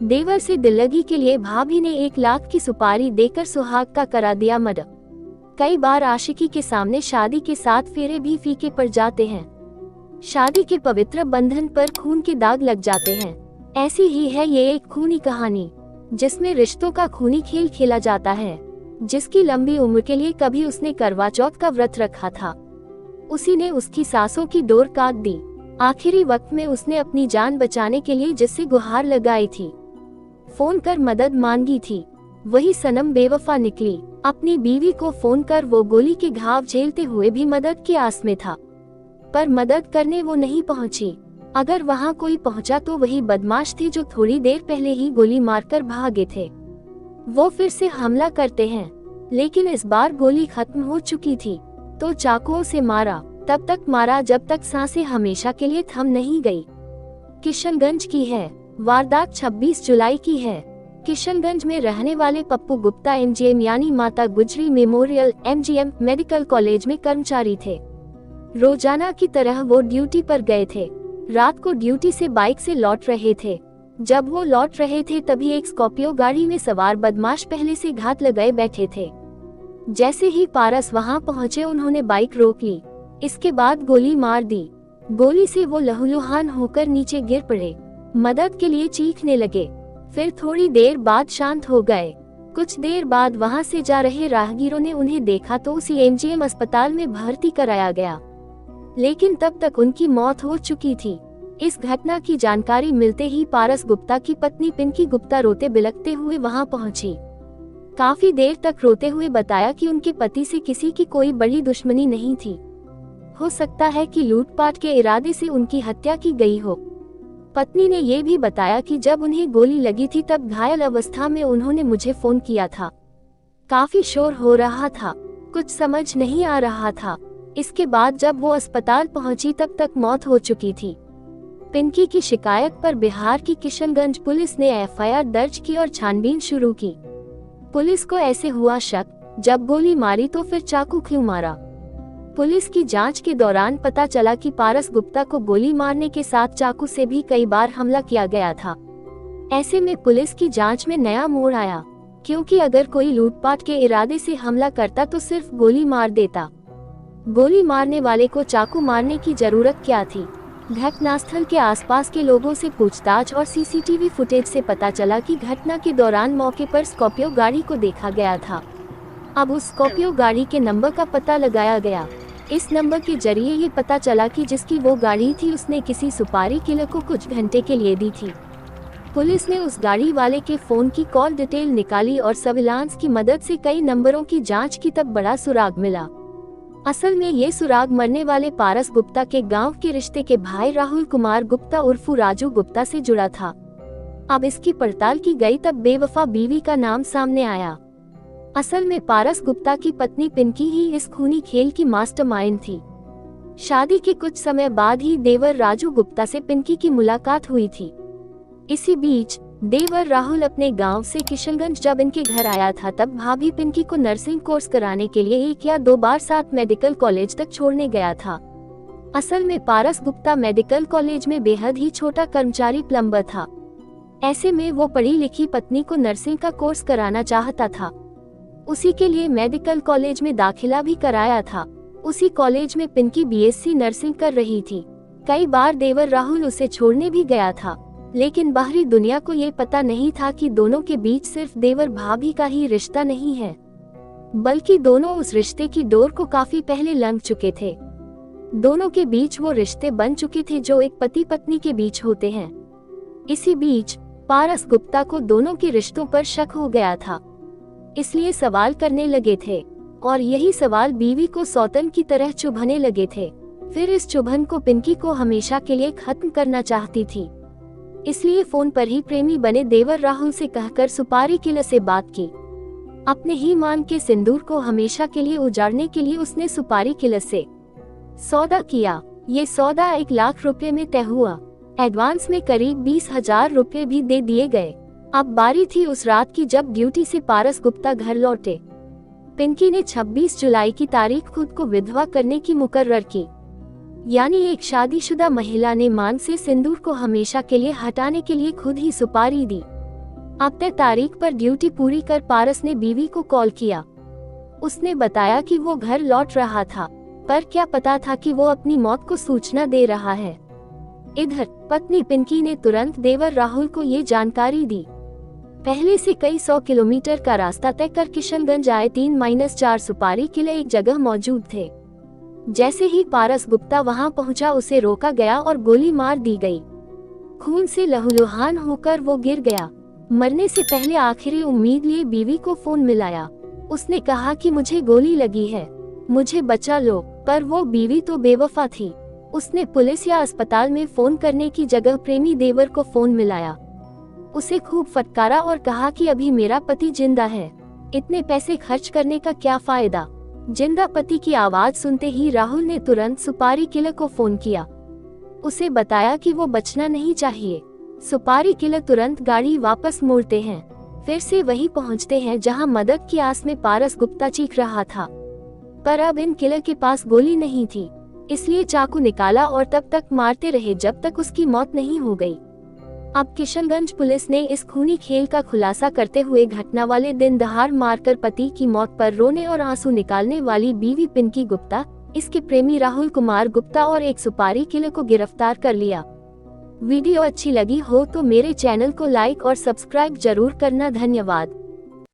देवर से दिल्लगी के लिए भाभी ने 1 लाख की सुपारी देकर सुहाग का करा दिया मर्डर। कई बार आशिकी के सामने शादी के 7 फेरे भी फीके पड़ जाते हैं। शादी के पवित्र बंधन पर खून के दाग लग जाते हैं। ऐसी ही है ये एक खूनी कहानी, जिसमें रिश्तों का खूनी खेल खेला जाता है। जिसकी लंबी उम्र के लिए कभी उसने करवा चौथ का व्रत रखा था, उसी ने उसकी सांसों की डोर काट दी। आखिरी वक्त में उसने अपनी जान बचाने के लिए जिससे गुहार लगाई थी, फोन कर मदद मांगी थी, वही सनम बेवफा निकली। अपनी बीवी को फोन कर वो गोली के घाव झेलते हुए भी मदद की आस में था, पर मदद करने वो नहीं पहुंची। अगर वहां कोई पहुंचा तो वही बदमाश थे जो थोड़ी देर पहले ही गोली मारकर भागे थे। वो फिर से हमला करते हैं, लेकिन इस बार गोली खत्म हो चुकी थी, तो चाकुओं से मारा। तब तक मारा जब तक सांसें हमेशा के लिए थम नहीं गई। किशनगंज की है वारदात, 26 जुलाई की है। किशनगंज में रहने वाले पप्पू गुप्ता एमजीएम यानी माता गुजरी मेमोरियल एमजीएम मेडिकल कॉलेज में कर्मचारी थे। रोजाना की तरह वो ड्यूटी पर गए थे। रात को ड्यूटी से बाइक से लौट रहे थे। जब वो लौट रहे थे तभी एक स्कॉर्पियो गाड़ी में सवार बदमाश पहले से घात लगाए बैठे थे। जैसे ही पारस वहां पहुंचे उन्होंने बाइक रोक ली। इसके बाद गोली मार दी। गोली से वो लहूलुहान होकर नीचे गिर पड़े, मदद के लिए चीखने लगे। फिर थोड़ी देर बाद शांत हो गए। कुछ देर बाद वहां से जा रहे राहगीरों ने उन्हें देखा तो उसी एमजीएम अस्पताल में भर्ती कराया गया, लेकिन तब तक उनकी मौत हो चुकी थी। इस घटना की जानकारी मिलते ही पारस गुप्ता की पत्नी पिंकी गुप्ता रोते बिलखते हुए वहां पहुंची। काफी देर तक रोते हुए बताया कि उनके पति से किसी की कोई बड़ी दुश्मनी नहीं थी। हो सकता है कि लूटपाट के इरादे से उनकी हत्या की गई हो। पत्नी ने ये भी बताया कि जब उन्हें गोली लगी थी तब घायल अवस्था में उन्होंने मुझे फोन किया था। काफी शोर हो रहा था, कुछ समझ नहीं आ रहा था। इसके बाद जब वो अस्पताल पहुंची तब तक मौत हो चुकी थी। पिंकी की शिकायत पर बिहार की किशनगंज पुलिस ने एफआईआर दर्ज की और छानबीन शुरू की। पुलिस को ऐसे हुआ शक, जब गोली मारी तो फिर चाकू क्यों मारा। पुलिस की जांच के दौरान पता चला कि पारस गुप्ता को गोली मारने के साथ चाकू से भी कई बार हमला किया गया था। ऐसे में पुलिस की जांच में नया मोड़ आया, क्योंकि अगर कोई लूटपाट के इरादे से हमला करता तो सिर्फ गोली मार देता। गोली मारने वाले को चाकू मारने की जरूरत क्या थी। घटनास्थल के आसपास के लोगों से पूछताछ और सीसीटीवी फुटेज से पता चला कि घटना के दौरान मौके पर स्कॉर्पियो गाड़ी को देखा गया था। अब उस स्कॉर्पियो गाड़ी के नंबर का पता लगाया गया। इस नंबर के जरिए ये पता चला कि जिसकी वो गाड़ी थी उसने किसी सुपारी किलर को कुछ घंटे के लिए दी थी। पुलिस ने उस गाड़ी वाले के फोन की कॉल डिटेल निकाली और सर्विलांस की मदद से कई नंबरों की जांच की, तब बड़ा सुराग मिला। असल में ये सुराग मरने वाले पारस गुप्ता के गांव के रिश्ते के भाई राहुल कुमार गुप्ता उर्फ राजू गुप्ता से जुड़ा था। अब इसकी पड़ताल की गई तब बेवफा बीवी का नाम सामने आया। असल में पारस गुप्ता की पत्नी पिंकी ही इस खूनी खेल की मास्टरमाइंड थी। शादी के कुछ समय बाद ही देवर राजू गुप्ता से पिंकी की मुलाकात हुई थी। इसी बीच देवर राहुल अपने गांव से किशनगंज जब इनके घर आया था तब भाभी पिंकी को नर्सिंग कोर्स कराने के लिए 1 या 2 बार साथ मेडिकल कॉलेज तक छोड़ने गया था। असल में पारस गुप्ता मेडिकल कॉलेज में बेहद ही छोटा कर्मचारी प्लम्बर था। ऐसे में वो पढ़ी लिखी पत्नी को नर्सिंग का कोर्स कराना चाहता था। उसी के लिए मेडिकल कॉलेज में दाखिला भी कराया था। उसी कॉलेज में पिंकी बीएससी नर्सिंग कर रही थी। कई बार देवर राहुल उसे छोड़ने भी गया था, लेकिन बाहरी दुनिया को ये पता नहीं था कि दोनों के बीच सिर्फ देवर भाभी का ही रिश्ता नहीं है, बल्कि दोनों उस रिश्ते की डोर को काफी पहले लंघ चुके थे। दोनों के बीच वो रिश्ते बन चुके थे जो एक पति पत्नी के बीच होते हैं। इसी बीच पारस गुप्ता को दोनों के रिश्तों पर शक हो गया था, इसलिए सवाल करने लगे थे और यही सवाल बीवी को सौतन की तरह चुभने लगे थे। फिर इस चुभन को पिंकी को हमेशा के लिए खत्म करना चाहती थी, इसलिए फोन पर ही प्रेमी बने देवर राहुल से कहकर सुपारी किलर से बात की। अपने ही मान के सिंदूर को हमेशा के लिए उजाड़ने के लिए उसने सुपारी किलर से सौदा किया। ये सौदा 1 लाख रुपए में तय हुआ। एडवांस में करीब 20,000 रुपए भी दे दिए गए। अब बारी थी उस रात की जब ड्यूटी से पारस गुप्ता घर लौटे। पिंकी ने 26 जुलाई की तारीख खुद को विधवा करने की मुकर्रर की, यानी एक शादीशुदा महिला ने मांग से सिंदूर को हमेशा के लिए हटाने के लिए खुद ही सुपारी दी। अब तक तारीख पर ड्यूटी पूरी कर पारस ने बीवी को कॉल किया। उसने बताया कि वो घर लौट रहा था, पर क्या पता था कि वो अपनी मौत को सूचना दे रहा है। इधर पत्नी पिंकी ने तुरंत देवर राहुल को ये जानकारी दी। पहले से कई 100 किलोमीटर का रास्ता तय कर किशनगंज आए 3-4 सुपारी किले एक जगह मौजूद थे। जैसे ही पारस गुप्ता वहां पहुंचा, उसे रोका गया और गोली मार दी गई। खून से लहूलुहान होकर वो गिर गया। मरने से पहले आखिरी उम्मीद लिए बीवी को फोन मिलाया। उसने कहा कि मुझे गोली लगी है, मुझे बचा लो, पर वो बीवी तो बेवफा थी। उसने पुलिस या अस्पताल में फोन करने की जगह प्रेमी देवर को फोन मिलाया। उसे खूब फटकारा और कहा कि अभी मेरा पति जिंदा है, इतने पैसे खर्च करने का क्या फायदा। जिंदा पति की आवाज सुनते ही राहुल ने तुरंत सुपारी किलर को फोन किया। उसे बताया कि वो बचना नहीं चाहिए। सुपारी किलर तुरंत गाड़ी वापस मोड़ते हैं, फिर से वही पहुंचते हैं जहां मदद की आस में पारस गुप्ता चीख रहा था। पर अब इन किलर के पास गोली नहीं थी, इसलिए चाकू निकाला और तब तक मारते रहे जब तक उसकी मौत नहीं हो गई। अब किशनगंज पुलिस ने इस खूनी खेल का खुलासा करते हुए घटना वाले दिन दहाड़ मारकर पति की मौत पर रोने और आंसू निकालने वाली बीवी पिंकी गुप्ता, इसके प्रेमी राहुल कुमार गुप्ता और एक सुपारी किलर को गिरफ्तार कर लिया। वीडियो अच्छी लगी हो तो मेरे चैनल को लाइक और सब्सक्राइब जरूर करना। धन्यवाद।